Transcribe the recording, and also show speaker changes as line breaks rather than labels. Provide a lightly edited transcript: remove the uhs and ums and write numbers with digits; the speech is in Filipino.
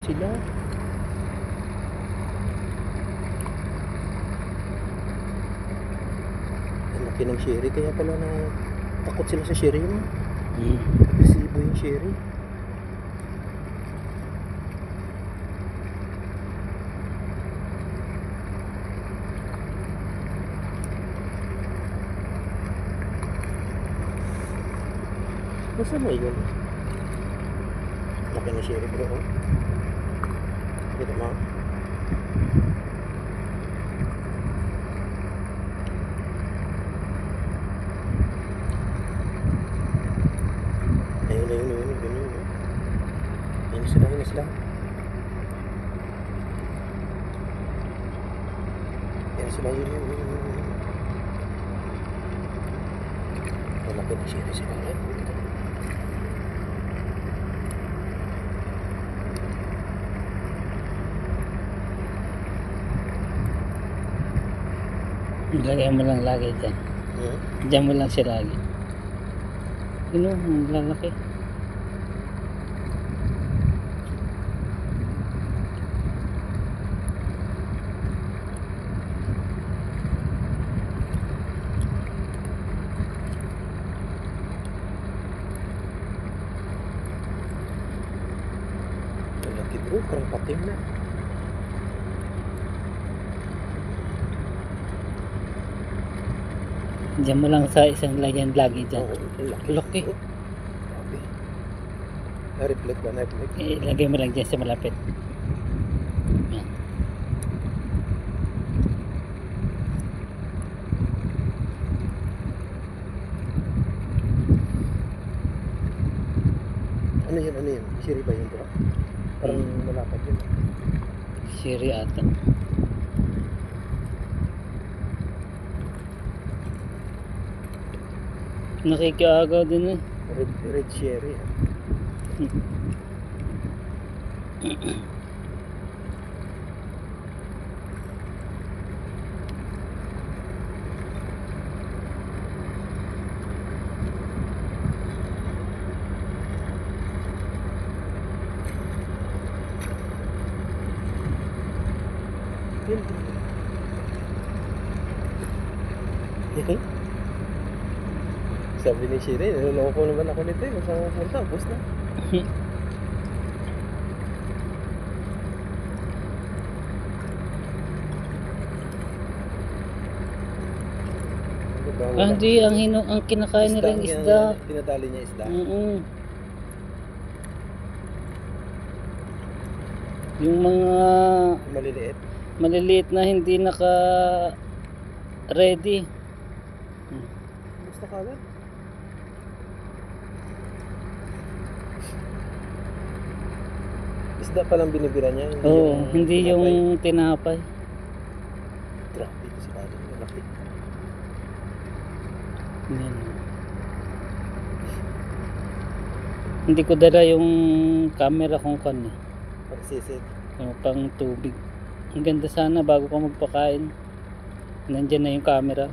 Sila. Ang laki ng sherry. Kaya pala na takot sila sa sherry mo. Agresibo yung sherry. Basta mo yun. Laki ng sherry bro. Oh. Kita mo. Ayun. Ayun sila. Ayun sila, yun. Malaki ng sherry sila.
Lagyan mo lang lagi dyan. Diyan mo lang siya lagi. Yun o, ang lalaki.
Malaki bro, parang pating na.
Diyan mo lang sa isang lagyan lagi dyan.
Oo,
Laki.
Grabe. Na-reflect ba? Na-reflect?
Ilagay mo lang dyan sa malapit. Yan.
Ano yun? Sherry ba yun bro? Parang malapad yun.
Sherry ata. Nakikiagaw din eh.
Red sherry. Yun. Sabi ni Sherry, niloloko naman ako nito eh. Saan pupunta? Bus na.
Hindi, ang kinakain nila yung isda.
Tinadali niya isda.
Yung mga maliliit na hindi naka ready.
Basta kagad. Isda palang binibira niya.
Hindi yung tinapay.
Grabe kasi parang malaki.
Yan. Hindi ko dala yung camera kung kan eh.
Pagsisid.
Pang tubig. Ang ganda sana bago ka magpakain. Nandyan na yung camera.